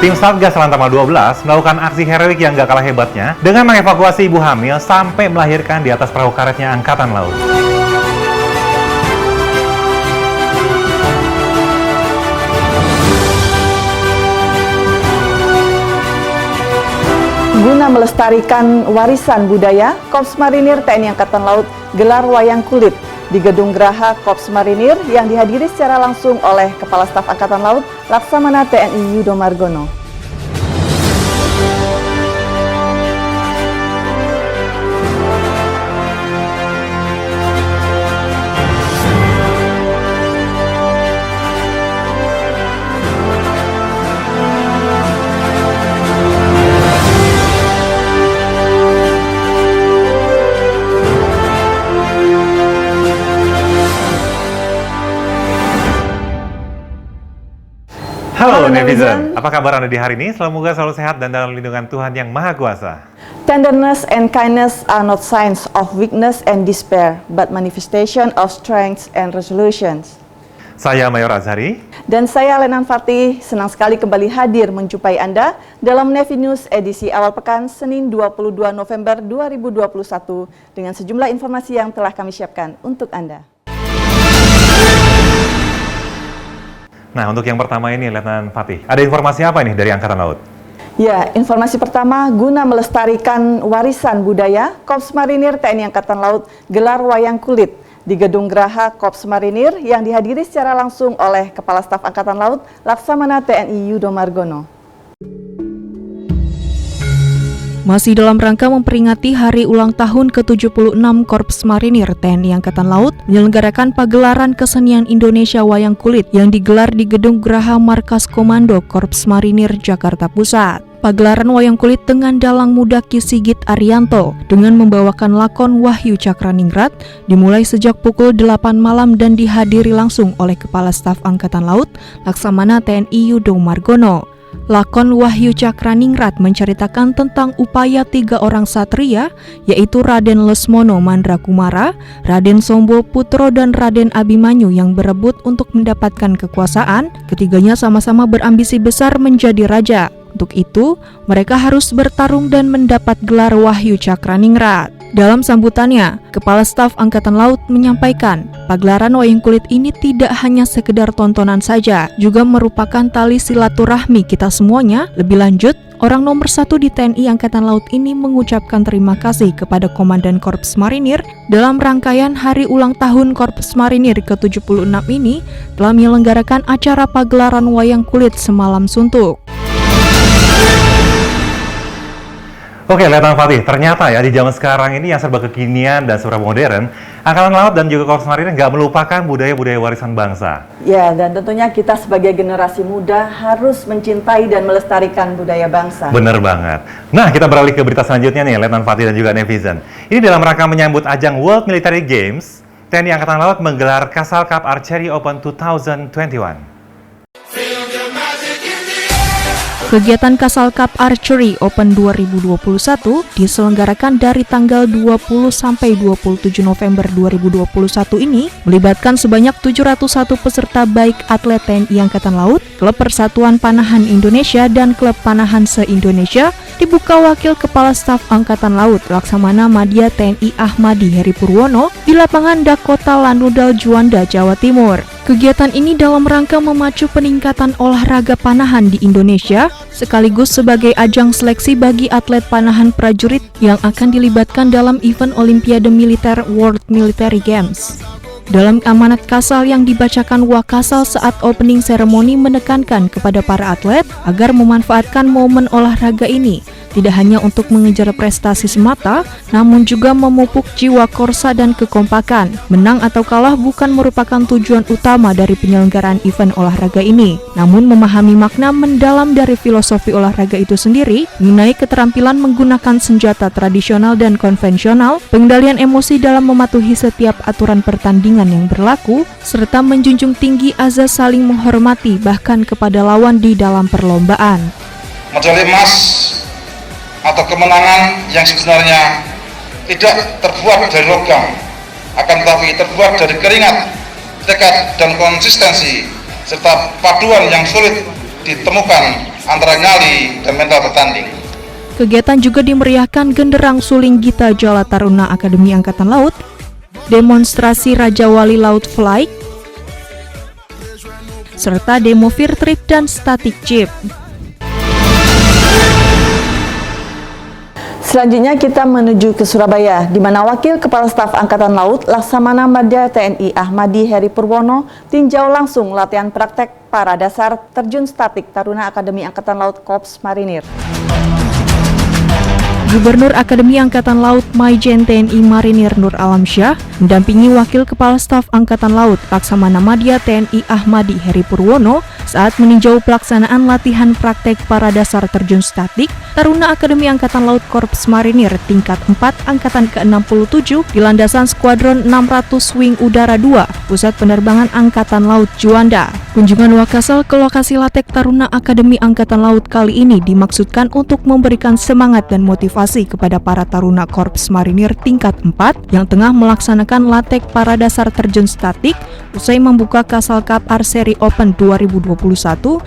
Tim Satgas Lantamal 12 melakukan aksi heroik yang gak kalah hebatnya dengan mengevakuasi ibu hamil sampai melahirkan di atas perahu karetnya Angkatan Laut. Guna melestarikan warisan budaya, Korps Marinir TNI Angkatan Laut gelar wayang kulit di Gedung Geraha Korps Marinir yang dihadiri secara langsung oleh Kepala Staf Angkatan Laut Laksamana TNI Yudo Margono. Halo netizen, apa kabar Anda di hari ini? Semoga selalu sehat dan dalam lindungan Tuhan Yang Maha Kuasa. Tenderness and kindness are not signs of weakness and despair, but manifestation of strength and resolutions. Saya Mayor Azhari. Dan saya Lenan Fatih, senang sekali kembali hadir menjumpai Anda dalam Nevi News edisi awal pekan Senin 22 November 2021 dengan sejumlah informasi yang telah kami siapkan untuk Anda. Nah, untuk yang pertama ini, Letnan Fatih, ada informasi apa nih dari Angkatan Laut? Ya, informasi pertama, guna melestarikan warisan budaya, Korps Marinir TNI Angkatan Laut gelar wayang kulit di Gedung Geraha Korps Marinir yang dihadiri secara langsung oleh Kepala Staf Angkatan Laut Laksamana TNI Yudo Margono. Masih dalam rangka memperingati hari ulang tahun ke-76 Korps Marinir TNI Angkatan Laut menyelenggarakan pagelaran kesenian Indonesia Wayang Kulit yang digelar di Gedung Geraha Markas Komando Korps Marinir Jakarta Pusat. Pagelaran wayang kulit dengan dalang muda Ki Sigit Arianto dengan membawakan lakon Wahyu Cakraningrat dimulai sejak pukul 8 malam dan dihadiri langsung oleh Kepala Staf Angkatan Laut Laksamana TNI Yudo Margono. Lakon Wahyu Cakraningrat menceritakan tentang upaya 3 orang satria, yaitu Raden Lesmono Mandrakumara, Raden Sombo Putro, dan Raden Abimanyu yang berebut untuk mendapatkan kekuasaan. Ketiganya sama-sama berambisi besar menjadi raja. Untuk itu, mereka harus bertarung dan mendapat gelar Wahyu Cakraningrat. Dalam sambutannya, Kepala Staf Angkatan Laut menyampaikan, pagelaran wayang kulit ini tidak hanya sekedar tontonan saja, juga merupakan tali silaturahmi kita semuanya. Lebih lanjut, orang nomor 1 di TNI Angkatan Laut ini mengucapkan terima kasih kepada Komandan Korps Marinir dalam rangkaian Hari Ulang Tahun Korps Marinir ke-76 ini telah menyelenggarakan acara pagelaran wayang kulit semalam suntuk. Oke, Letnan Fatih, ternyata ya di zaman sekarang ini yang serba kekinian dan serba modern, Angkatan Laut dan juga Korps Marinir nggak melupakan budaya-budaya warisan bangsa. Ya, dan tentunya kita sebagai generasi muda harus mencintai dan melestarikan budaya bangsa. Bener banget. Nah, kita beralih ke berita selanjutnya nih, Letnan Fatih dan juga netizen. Ini dalam rangka menyambut ajang World Military Games, TNI Angkatan Laut menggelar Castle Cup Archery Open 2021. Kegiatan Castle Cup Archery Open 2021 diselenggarakan dari tanggal 20 sampai 27 November 2021 ini melibatkan sebanyak 701 peserta baik atlet TNI Angkatan Laut, Klub Persatuan Panahan Indonesia, dan Klub Panahan se-Indonesia, dibuka Wakil Kepala Staf Angkatan Laut Laksamana Madya TNI Ahmadi Heri Purwono di lapangan Dakota Lanudal Juanda, Jawa Timur. Kegiatan ini dalam rangka memacu peningkatan olahraga panahan di Indonesia, sekaligus sebagai ajang seleksi bagi atlet panahan prajurit yang akan dilibatkan dalam event Olimpiade Militer World Military Games. Dalam amanat Kasal yang dibacakan Wakasal saat opening ceremony menekankan kepada para atlet agar memanfaatkan momen olahraga ini tidak hanya untuk mengejar prestasi semata, namun juga memupuk jiwa korsa dan kekompakan. Menang atau kalah bukan merupakan tujuan utama dari penyelenggaraan event olahraga ini, namun memahami makna mendalam dari filosofi olahraga itu sendiri, mengenai keterampilan menggunakan senjata tradisional dan konvensional, pengendalian emosi dalam mematuhi setiap aturan pertandingan yang berlaku, serta menjunjung tinggi azas saling menghormati bahkan kepada lawan di dalam perlombaan. Medali emas atau kemenangan yang sebenarnya tidak terbuat dari logam, akan tetapi terbuat dari keringat, tekad dan konsistensi serta paduan yang sulit ditemukan antara nyali dan mental bertanding. Kegiatan juga dimeriahkan genderang suling Gita Jala Taruna Akademi Angkatan Laut, demonstrasi Raja Wali Laut Flight, serta demo Fear Trip dan Static Jeep. Selanjutnya kita menuju ke Surabaya, di mana Wakil Kepala Staf Angkatan Laut Laksamana Madya TNI Ahmadi Heri Purwono tinjau langsung latihan praktek para dasar terjun statik Taruna Akademi Angkatan Laut Korps Marinir. Gubernur Akademi Angkatan Laut Maijen TNI Marinir Nur Alamsyah mendampingi Wakil Kepala Staf Angkatan Laut Laksamana Madya TNI Ahmadi Heri Purwono saat meninjau pelaksanaan latihan praktek para dasar terjun statik Taruna Akademi Angkatan Laut Korps Marinir tingkat 4 Angkatan ke-67 di landasan Skuadron 600 Wing Udara 2, Pusat Penerbangan Angkatan Laut Juanda. Kunjungan Wakasal ke lokasi latek Taruna Akademi Angkatan Laut kali ini dimaksudkan untuk memberikan semangat dan motivasi kepada para Taruna Korps Marinir tingkat 4 yang tengah melaksanakan latek para dasar terjun statik usai membuka Kasal Cup Archery Open 2021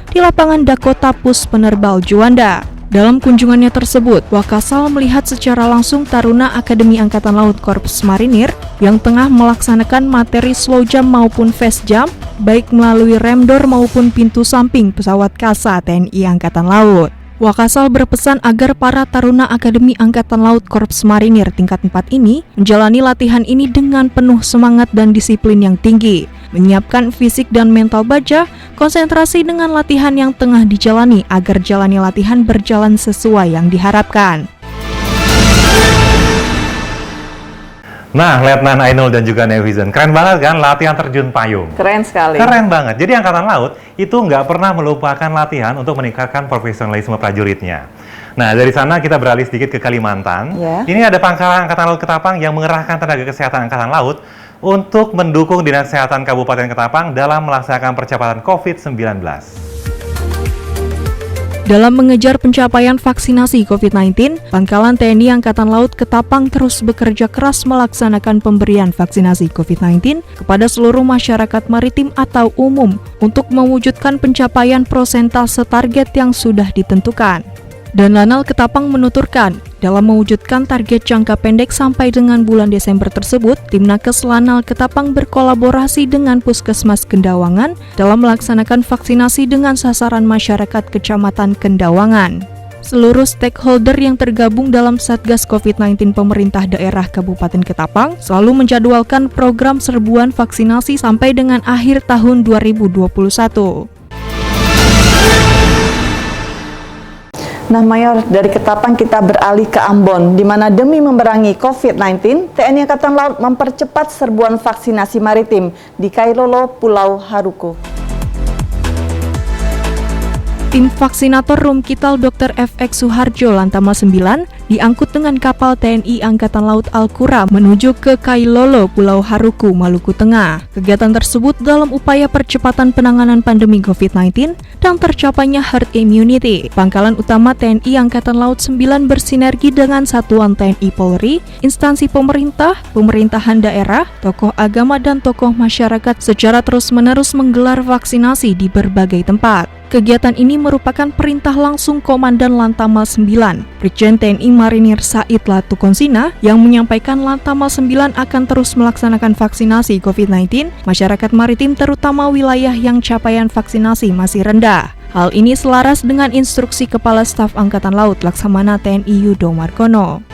di lapangan Dakota Pus Penerbal Juanda. Dalam kunjungannya tersebut, Wakasal melihat secara langsung Taruna Akademi Angkatan Laut Korps Marinir yang tengah melaksanakan materi slow jump maupun fast jump, baik melalui rem door maupun pintu samping pesawat KASA TNI Angkatan Laut. Wakasal berpesan agar para Taruna Akademi Angkatan Laut Korps Marinir tingkat 4 ini menjalani latihan ini dengan penuh semangat dan disiplin yang tinggi, menyiapkan fisik dan mental baja, konsentrasi dengan latihan yang tengah dijalani agar jalani latihan berjalan sesuai yang diharapkan. Nah, Letnan Ainul dan juga Nevizen, keren banget kan latihan terjun payung? Keren sekali. Keren banget. Jadi Angkatan Laut itu nggak pernah melupakan latihan untuk meningkatkan profesionalisme prajuritnya. Nah, dari sana kita beralih sedikit ke Kalimantan. Ya. Ini ada Pangkalan Angkatan Laut Ketapang yang mengerahkan tenaga kesehatan Angkatan Laut untuk mendukung Dinas Kesehatan Kabupaten Ketapang dalam melaksanakan percepatan COVID-19. Dalam mengejar pencapaian vaksinasi COVID-19, Pangkalan TNI Angkatan Laut Ketapang terus bekerja keras melaksanakan pemberian vaksinasi COVID-19 kepada seluruh masyarakat maritim atau umum untuk mewujudkan pencapaian prosentase target yang sudah ditentukan. Dan Lanal Ketapang menuturkan, dalam mewujudkan target jangka pendek sampai dengan bulan Desember tersebut, Tim Nakes Lanal Ketapang berkolaborasi dengan Puskesmas Kendawangan dalam melaksanakan vaksinasi dengan sasaran masyarakat Kecamatan Kendawangan. Seluruh stakeholder yang tergabung dalam Satgas COVID-19 pemerintah daerah Kabupaten Ketapang selalu menjadwalkan program serbuan vaksinasi sampai dengan akhir tahun 2021. Nah, Mayor, dari Ketapang kita beralih ke Ambon, di mana demi memerangi COVID-19, TNI Angkatan Laut mempercepat serbuan vaksinasi maritim di Kailolo, Pulau Haruku. Tim vaksinator Rumkital Dr. FX Suharjo Lantamal 9 diangkut dengan kapal TNI Angkatan Laut Alkura menuju ke Kailolo, Pulau Haruku, Maluku Tengah. Kegiatan tersebut dalam upaya percepatan penanganan pandemi COVID-19 dan tercapainya herd immunity. Pangkalan utama TNI Angkatan Laut 9 bersinergi dengan satuan TNI Polri, instansi pemerintah, pemerintahan daerah, tokoh agama dan tokoh masyarakat secara terus-menerus menggelar vaksinasi di berbagai tempat. Kegiatan ini merupakan perintah langsung Komandan Lantamal 9, Brigjen TNI Marinir Said Latukonsina, yang menyampaikan Lantamal 9 akan terus melaksanakan vaksinasi COVID-19 masyarakat maritim terutama wilayah yang capaian vaksinasi masih rendah. Hal ini selaras dengan instruksi Kepala Staf Angkatan Laut Laksamana TNI Yudo Margono.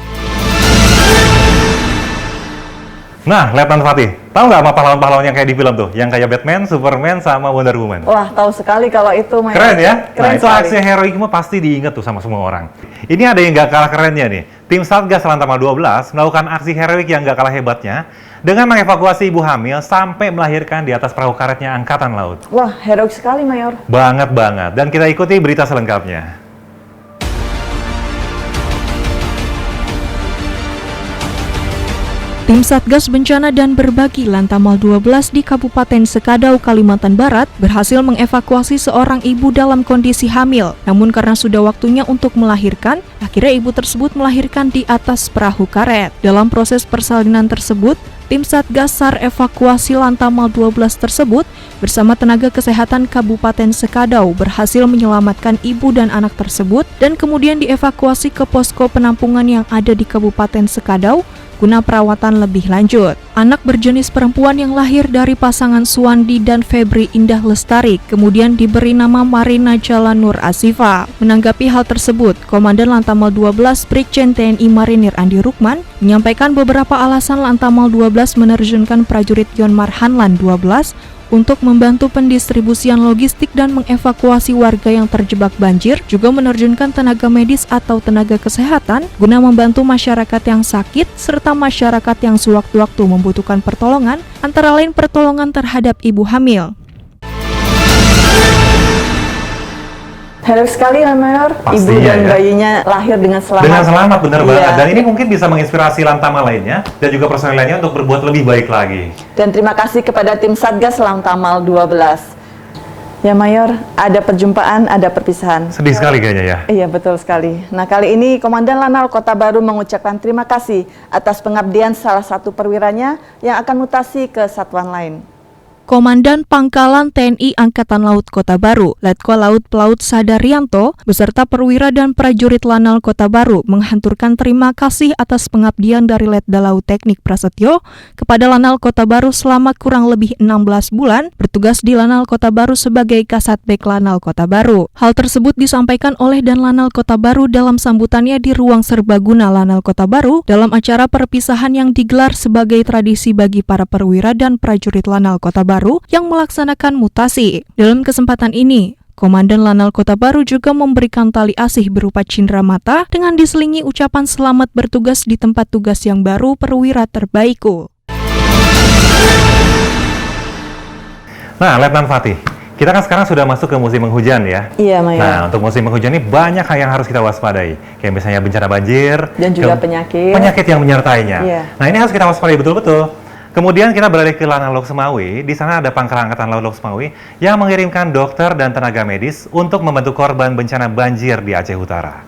Nah, Letnan Fatih, tahu nggak sama pahlawan-pahlawan yang kayak di film tuh? Yang kayak Batman, Superman, sama Wonder Woman. Wah, tahu sekali kalau itu, Mayor. Keren ya? Keren Nah, itu sekali. aksi heroik mah pasti diingat tuh sama semua orang. Ini ada yang nggak kalah kerennya nih. Tim Satgas Lantamal 12 melakukan aksi heroik yang nggak kalah hebatnya dengan mengevakuasi ibu hamil sampai melahirkan di atas perahu karetnya Angkatan Laut. Wah, heroik sekali, Mayor. Banget. Dan kita ikuti berita selengkapnya. Tim Satgas Bencana dan Berbagi Lantamal 12 di Kabupaten Sekadau, Kalimantan Barat berhasil mengevakuasi seorang ibu dalam kondisi hamil. Namun karena sudah waktunya untuk melahirkan, akhirnya ibu tersebut melahirkan di atas perahu karet. Dalam proses persalinan tersebut, Tim Satgas SAR evakuasi Lantamal 12 tersebut bersama tenaga kesehatan Kabupaten Sekadau berhasil menyelamatkan ibu dan anak tersebut dan kemudian dievakuasi ke posko penampungan yang ada di Kabupaten Sekadau guna perawatan lebih lanjut. Anak berjenis perempuan yang lahir dari pasangan Suwandi dan Febri Indah Lestari kemudian diberi nama Marina Jalan Nur Asifa. Menanggapi hal tersebut, Komandan Lantamal 12 Brigjen TNI Marinir Andi Rukman menyampaikan beberapa alasan Lantamal 12 menerjunkan prajurit Yon Marhanlan 12 untuk membantu pendistribusian logistik dan mengevakuasi warga yang terjebak banjir, juga menerjunkan tenaga medis atau tenaga kesehatan guna membantu masyarakat yang sakit serta masyarakat yang sewaktu-waktu membutuhkan pertolongan, antara lain pertolongan terhadap ibu hamil. Heroik sekali ya Mayor, ibu dan bayinya lahir dengan selamat. Dengan selamat, benar banget. Dan ini mungkin bisa menginspirasi Lantamal lainnya dan juga personel lainnya untuk berbuat lebih baik lagi. Dan terima kasih kepada tim Satgas Lantamal 12. Ya Mayor, ada perjumpaan, ada perpisahan. Sedih sekali kayaknya ya. Iya betul sekali. Nah kali ini Komandan Lanal Kota Baru mengucapkan terima kasih atas pengabdian salah satu perwiranya yang akan mutasi ke satuan lain. Komandan Pangkalan TNI Angkatan Laut Kota Baru, Letkol Laut Pelaut Sadarianto, beserta perwira dan prajurit Lanal Kota Baru menghanturkan terima kasih atas pengabdian dari Letda Laut Teknik Prasetyo kepada Lanal Kota Baru selama kurang lebih 16 bulan bertugas di Lanal Kota Baru sebagai Kasatbek Lanal Kota Baru. Hal tersebut disampaikan oleh Dan Lanal Kota Baru dalam sambutannya di Ruang Serbaguna Lanal Kota Baru dalam acara perpisahan yang digelar sebagai tradisi bagi para perwira dan prajurit Lanal Kota Baru yang melaksanakan mutasi. Dalam kesempatan ini, Komandan Lanal Kota Baru juga memberikan tali asih berupa cindera mata dengan diselingi ucapan selamat bertugas di tempat tugas yang baru perwira terbaikku. Nah, Letnan Fatih, kita kan sekarang sudah masuk ke musim penghujan ya. Iya, Mayor. Nah, untuk musim penghujan ini banyak hal yang harus kita waspadai. Kayak misalnya bencana banjir. Dan juga penyakit. Penyakit yang menyertainya. Iya. Nah, ini harus kita waspadai betul-betul. Kemudian kita beralih ke Lanal Lok Sumawi. Di sana ada Pangkalan Angkatan Laut Lok Sumawi yang mengirimkan dokter dan tenaga medis untuk membantu korban bencana banjir di Aceh Utara.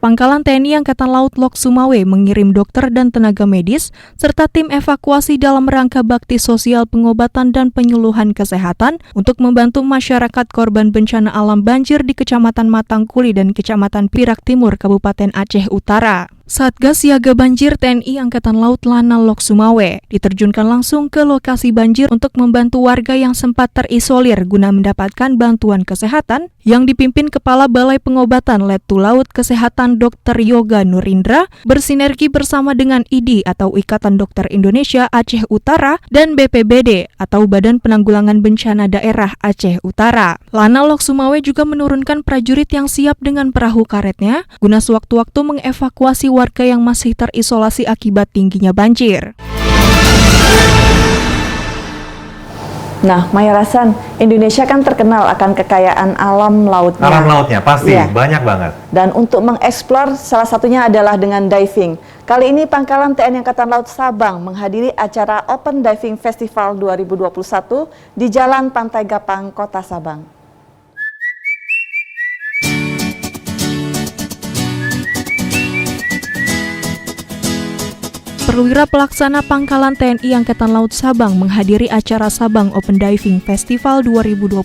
Pangkalan TNI Angkatan Laut Lok Sumawe mengirim dokter dan tenaga medis serta tim evakuasi dalam rangka bakti sosial pengobatan dan penyuluhan kesehatan untuk membantu masyarakat korban bencana alam banjir di Kecamatan Matangkuli dan Kecamatan Pirak Timur, Kabupaten Aceh Utara. Satgas Siaga Banjir TNI Angkatan Laut Lanal Lok Sumawe diterjunkan langsung ke lokasi banjir untuk membantu warga yang sempat terisolir guna mendapatkan bantuan kesehatan yang dipimpin Kepala Balai Pengobatan Letu Laut Kesehatan Dr. Yoga Nurindra bersinergi bersama dengan IDI atau Ikatan Dokter Indonesia Aceh Utara dan BPBD atau Badan Penanggulangan Bencana Daerah Aceh Utara. Lanal Lok Sumawe juga menurunkan prajurit yang siap dengan perahu karetnya guna sewaktu-waktu mengevakuasi warga yang masih terisolasi akibat tingginya banjir. Nah, Mayor Hasan, Indonesia kan terkenal akan kekayaan alam lautnya. Alam lautnya pasti, ya. Banyak banget. Dan untuk mengeksplor salah satunya adalah dengan diving. Kali ini Pangkalan TNI Angkatan Laut Sabang menghadiri acara Open Diving Festival 2021 di Jalan Pantai Gapang, Kota Sabang. Perwira Pelaksana Pangkalan TNI Angkatan Laut Sabang menghadiri acara Sabang Open Diving Festival 2021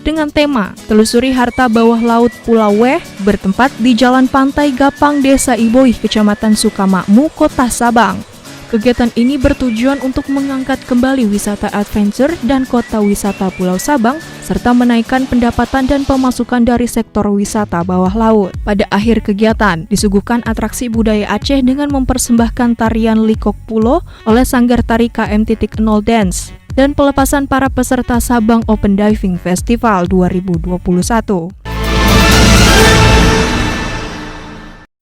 dengan tema Telusuri Harta Bawah Laut Pulau Weh bertempat di Jalan Pantai Gapang, Desa Iboih, Kecamatan Sukamakmu, Kota Sabang. Kegiatan ini bertujuan untuk mengangkat kembali wisata adventure dan kota wisata Pulau Sabang, serta menaikkan pendapatan dan pemasukan dari sektor wisata bawah laut. Pada akhir kegiatan, disuguhkan atraksi budaya Aceh dengan mempersembahkan tarian Likok Pulo oleh Sanggar Tari KM.0 Dance dan pelepasan para peserta Sabang Open Diving Festival 2021.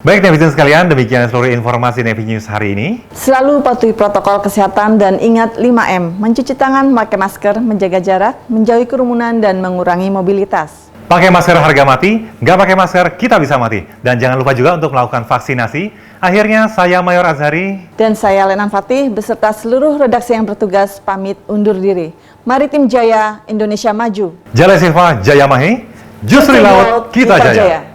Baik netizen sekalian, demikian seluruh informasi Navy News hari ini. Selalu patuhi protokol kesehatan dan ingat 5M, mencuci tangan, pakai masker, menjaga jarak, menjauhi kerumunan, dan mengurangi mobilitas. Pakai masker harga mati, nggak pakai masker kita bisa mati. Dan jangan lupa juga untuk melakukan vaksinasi. Akhirnya saya Mayor Azhari. Dan saya Lenan Fatih beserta seluruh redaksi yang bertugas pamit undur diri. Mari tim Jaya, Indonesia maju. Jaya Silva, Jaya Mahe, justru laut kita jaya.